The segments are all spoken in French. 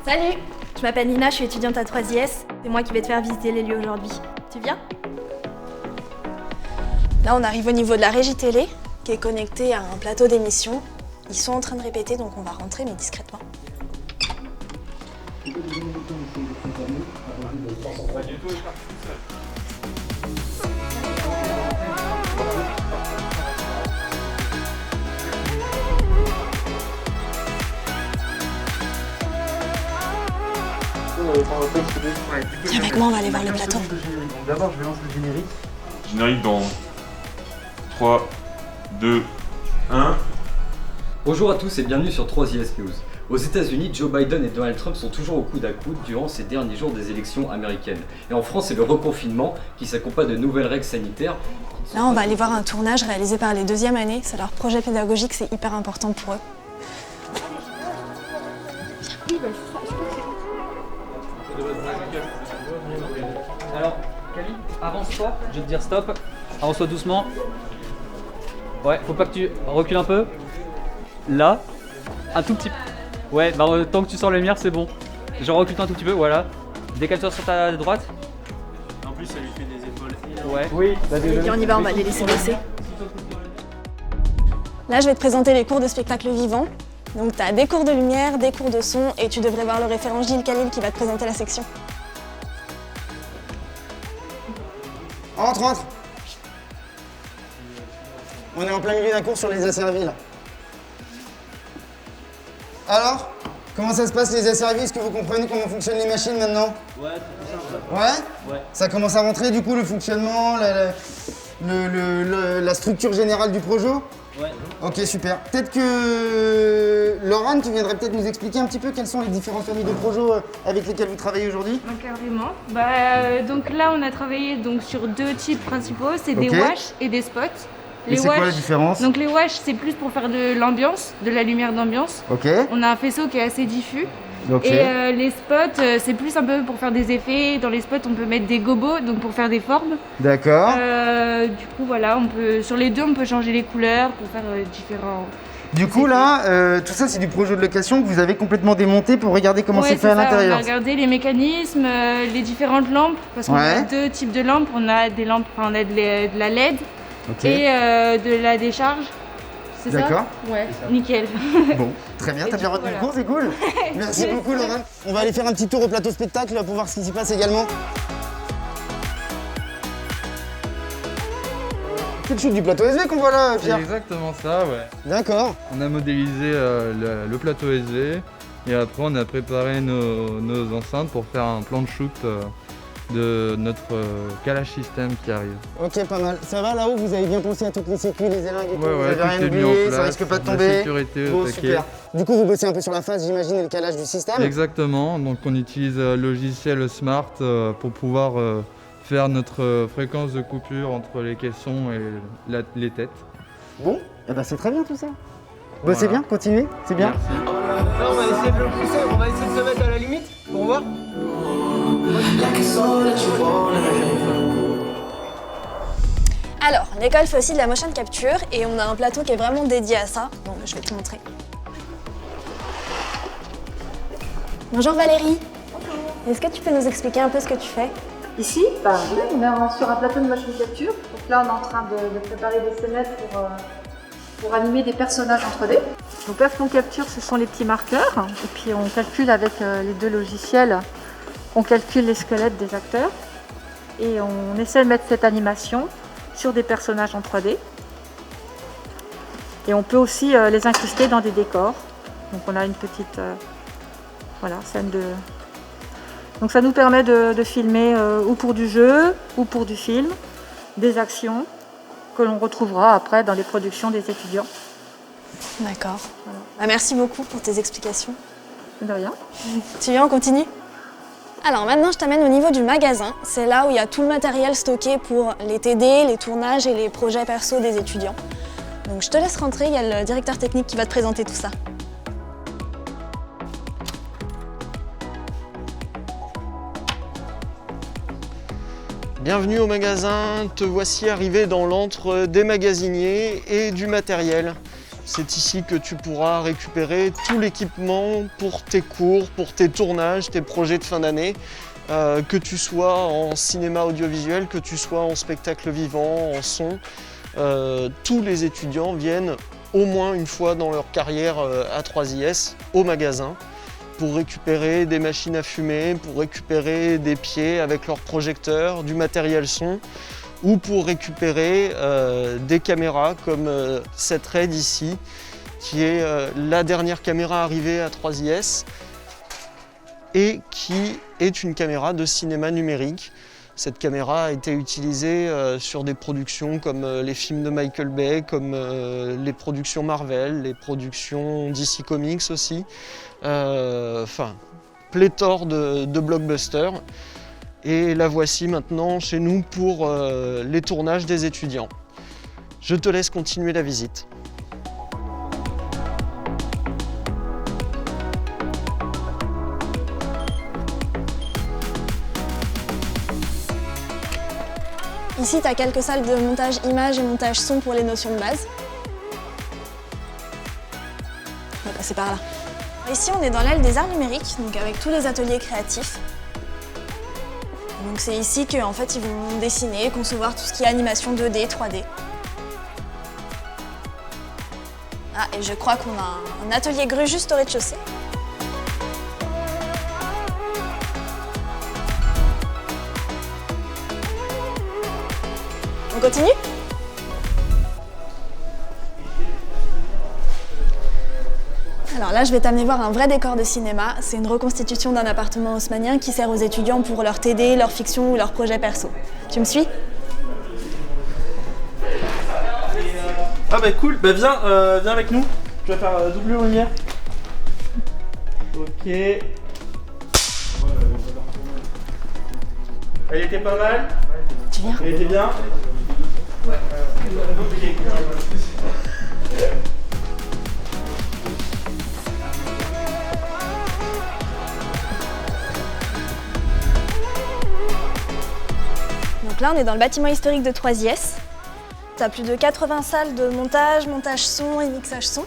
Salut, je m'appelle Nina, je suis étudiante à 3IS. C'est moi qui vais te faire visiter les lieux aujourd'hui. Tu viens? Là, on arrive au niveau de la régie télé, qui est connectée à un plateau d'émission. Ils sont en train de répéter, donc on va rentrer, mais discrètement. Viens avec moi, on va aller voir le plateau. D'abord, je vais lancer le générique. Générique dans 3, 2, 1. Bonjour à tous et bienvenue sur 3IS News. Aux États-Unis, Joe Biden et Donald Trump sont toujours au coude à coude durant ces derniers jours des élections américaines. Et en France, c'est le reconfinement qui s'accompagne de nouvelles règles sanitaires. Là, on va aller voir un tournage réalisé par les deuxièmes années. C'est leur projet pédagogique, c'est hyper important pour eux. Alors, Camille, avance-toi, je vais te dire stop. Avance-toi doucement. Ouais, faut pas que tu recules un peu. Là, un tout petit peu. Ouais, bah tant que tu sens la lumière, c'est bon. Genre recule-toi un tout petit peu, voilà. Décale-toi sur ta droite. En plus, ça lui fait des épaules. Ouais. Oui, Allez, on y va, on va les laisser bosser. Là, je vais te présenter les cours de spectacle vivant. Donc, tu as des cours de lumière, des cours de son, et tu devrais voir le référent Gilles Khalil qui va te présenter la section. Entre. On est en plein milieu d'un cours sur les asservis là. Alors, comment ça se passe les asservis? Est-ce que vous comprenez comment fonctionnent les machines maintenant? Ouais, Ouais. Ça commence à rentrer du coup le fonctionnement, la structure générale du projet? Ouais. Ok, super. Peut-être que Laurent, tu viendrais peut-être nous expliquer un petit peu quelles sont les différentes familles de projets avec lesquelles vous travaillez aujourd'hui? Carrément. Donc là, on a travaillé donc, sur deux types principaux, c'est des Ok. wash et des spots. Et c'est quoi la différence? Donc les wash, c'est plus pour faire de l'ambiance, de la lumière d'ambiance. Ok. On a un faisceau qui est assez diffus. Ok. Et les spots, c'est plus un peu pour faire des effets. Dans les spots, on peut mettre des gobos, donc pour faire des formes. D'accord. Du coup, voilà, sur les deux, on peut changer les couleurs pour faire différents. Du coup là, tout ça c'est du projet de location que vous avez complètement démonté pour regarder comment Ouais, c'est fait à ça. On l'intérieur. a regardé les mécanismes, les différentes lampes, parce qu'on a deux types de lampes. On a des lampes, on a de la LED Ok. et de la décharge. C'est ça? D'accord. Ouais, nickel. Bon, très bien, Et t'as du bien coup, retenu le voilà. cours, c'est cool. Merci beaucoup Laurent. On va aller faire un petit tour au plateau spectacle pour voir ce qui s'y passe également. C'est le shoot du plateau SV qu'on voit là, C'est Pierre. exactement ça, ouais. D'accord. On a modélisé le plateau SV et après on a préparé nos enceintes pour faire un plan de shoot de notre calage système qui arrive. Ok, pas mal. Ça va là-haut, vous avez bien pensé à toutes les sécu, les élingues et tout, Ouais, vous ouais, avez tout rien est mis en oublié, ça place, risque pas de la tomber. sécurité au Bon, taquet. super. Du coup, vous bossez un peu sur la face, j'imagine, et le calage du système. Exactement, donc on utilise le logiciel Smart pour pouvoir faire notre fréquence de coupure entre les caissons et les têtes. Bon, eh ben c'est très bien tout ça. Bossez Voilà. bien, continuez, c'est bien. Merci. Là, on va essayer de le pousser, on va essayer de se mettre à la limite pour voir. Alors, l'école fait aussi de la motion capture et on a un plateau qui est vraiment dédié à ça. Donc, je vais te montrer. Bonjour Valérie. Bonjour. Est-ce que tu peux nous expliquer un peu ce que tu fais? Ici, oui, on est sur un plateau de motion capture. Donc là, on est en train de préparer des scénettes pour animer des personnages en 3D. Donc là, ce qu'on capture, ce sont les petits marqueurs. Et puis, on calcule avec les deux logiciels, on calcule les squelettes des acteurs. Et on essaie de mettre cette animation sur des personnages en 3D. Et on peut aussi les incruster dans des décors. Donc on a une petite scène de... Donc ça nous permet de filmer ou pour du jeu, ou pour du film, des actions que l'on retrouvera après dans les productions des étudiants. D'accord. Voilà. Bah, merci beaucoup pour tes explications. De rien. Tu viens, on continue? Alors maintenant, je t'amène au niveau du magasin. C'est là où il y a tout le matériel stocké pour les TD, les tournages et les projets perso des étudiants. Donc je te laisse rentrer, il y a le directeur technique qui va te présenter tout ça. Bienvenue au magasin, te voici arrivé dans l'antre des magasiniers et du matériel. C'est ici que tu pourras récupérer tout l'équipement pour tes cours, pour tes tournages, tes projets de fin d'année, que tu sois en cinéma audiovisuel, que tu sois en spectacle vivant, en son. Tous les étudiants viennent au moins une fois dans leur carrière à 3IS au magasin pour récupérer des machines à fumer, pour récupérer des pieds avec leurs projecteurs, du matériel son, ou pour récupérer des caméras comme cette RED ici, qui est la dernière caméra arrivée à 3IS et qui est une caméra de cinéma numérique. Cette caméra a été utilisée sur des productions comme les films de Michael Bay, comme les productions Marvel, les productions DC Comics aussi. Enfin, pléthore de blockbusters. Et la voici maintenant chez nous pour les tournages des étudiants. Je te laisse continuer la visite. Ici, tu as quelques salles de montage image et montage son pour les notions de base. On va passer par là. Ici, on est dans l'aile des arts numériques, donc avec tous les ateliers créatifs. Donc c'est ici qu'en fait, ils vont dessiner, concevoir tout ce qui est animation 2D, 3D. Ah, et je crois qu'on a un atelier grue juste au rez-de-chaussée. On continue ? Alors là, je vais t'amener voir un vrai décor de cinéma. C'est une reconstitution d'un appartement haussmannien qui sert aux étudiants pour leur TD, leur fiction ou leur projet perso. Tu me suis ? Ah bah cool, bah viens avec nous. Tu vas faire double lumière. Ok. Elle était pas mal. Tu viens ? Elle était bien. Ouais. Donc là, on est dans le bâtiment historique de 3IS. Tu as plus de 80 salles de montage, montage son et mixage son.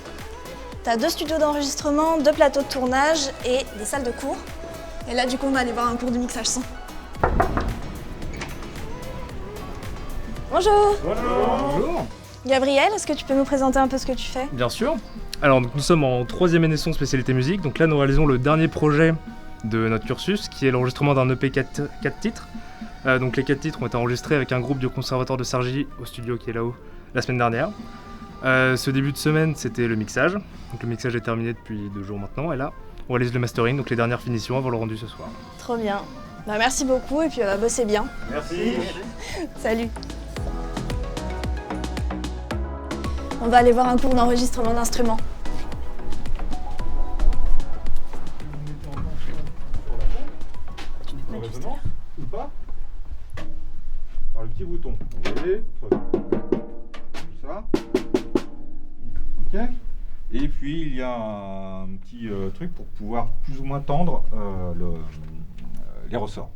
Tu as 2 studios d'enregistrement, 2 plateaux de tournage et des salles de cours. Et là, du coup, on va aller voir un cours de mixage son. Bonjour. Bonjour. Gabriel, est-ce que tu peux nous présenter un peu ce que tu fais ? Bien sûr. Alors nous sommes en 3e année son spécialité musique, donc là nous réalisons le dernier projet de notre cursus qui est l'enregistrement d'un EP 4 titres. Donc les 4 titres ont été enregistrés avec un groupe du conservatoire de Cergy au studio qui est là-haut la semaine dernière. Ce début de semaine c'était le mixage, donc le mixage est terminé depuis 2 jours maintenant et là on réalise le mastering, donc les dernières finitions avant le rendu ce soir. Trop bien. Bah, merci beaucoup et puis bossez bien. Merci. Salut. On va aller voir un cours d'enregistrement d'instruments. Résonance ou pas? Par le petit bouton. Vous voyez? Comme ça. Ok. Et puis il y a un petit truc pour pouvoir plus ou moins tendre les ressorts.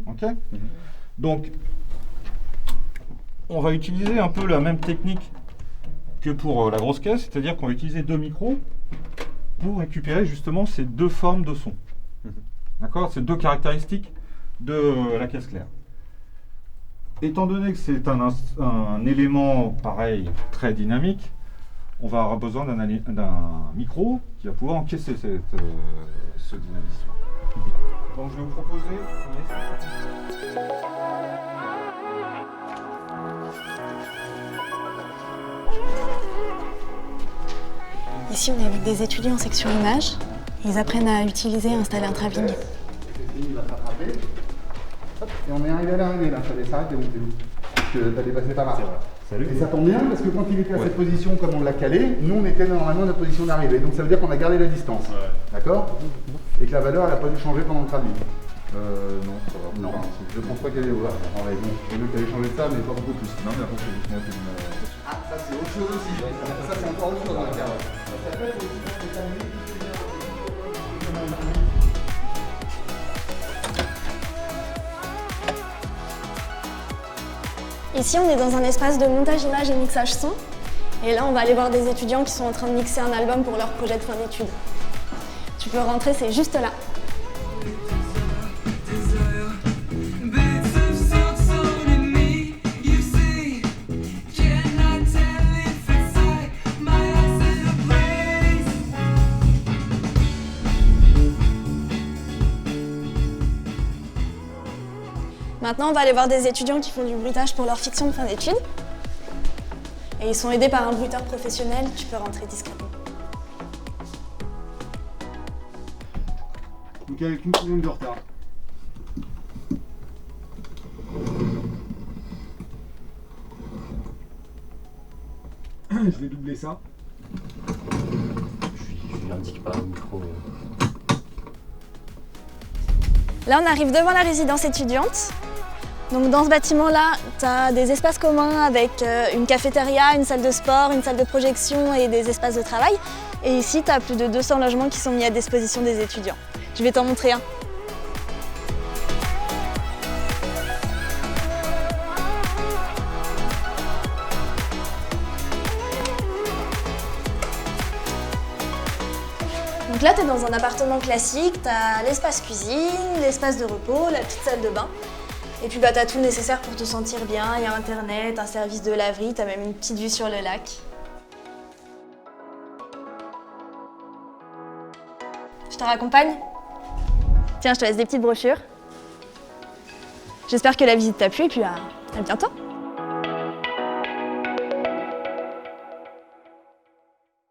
Ok. Donc on va utiliser un peu la même technique que pour la grosse caisse, c'est-à-dire qu'on va utiliser 2 micros pour récupérer justement ces 2 formes de son. D'accord? Ces 2 caractéristiques de la caisse claire. Étant donné que c'est un élément pareil, très dynamique, on va avoir besoin d'un micro qui va pouvoir encaisser ce dynamisme. Donc je vais vous proposer... Ici, on est avec des étudiants en section images. Ils apprennent à utiliser et installer un travelling. Et on est arrivé à l'arrivée là, il fallait s'arrêter où parce que t'allais passer par là. Salut. Et ça tombe bien parce que quand il était à cette position comme on l'a calé, nous on était normalement à notre position d'arrivée. Donc ça veut dire qu'on a gardé la distance. D'accord? Et que la valeur elle n'a pas dû changer pendant le travelling. Non, ça va. Non, je pense pas qu'elle est ouverte. Bon, j'ai vu qu'elle ait changé de ça, mais pas beaucoup plus. Non, mais après, c'est juste moi qui me... Ah, ça c'est autre chose aussi. Ça c'est encore autre chose dans le cas. Ici, on est dans un espace de montage image et mixage son. Et là, on va aller voir des étudiants qui sont en train de mixer un album pour leur projet de fin d'études. Tu peux rentrer, c'est juste là. Maintenant, on va aller voir des étudiants qui font du bruitage pour leur fiction de fin d'études. Et ils sont aidés par un bruiteur professionnel, tu peux rentrer discrètement. Donc avec une seconde de retard. Je vais doubler ça. Je lui indique pas le micro. Là, on arrive devant la résidence étudiante. Donc dans ce bâtiment-là, tu as des espaces communs avec une cafétéria, une salle de sport, une salle de projection et des espaces de travail. Et ici, tu as plus de 200 logements qui sont mis à disposition des étudiants. Je vais t'en montrer un. Donc là, tu es dans un appartement classique, tu as l'espace cuisine, l'espace de repos, la petite salle de bain. Et puis bah, tu as tout le nécessaire pour te sentir bien, il y a internet, un service de laverie, tu as même une petite vue sur le lac. Je te raccompagne? Tiens, je te laisse des petites brochures. J'espère que la visite t'a plu et puis à bientôt.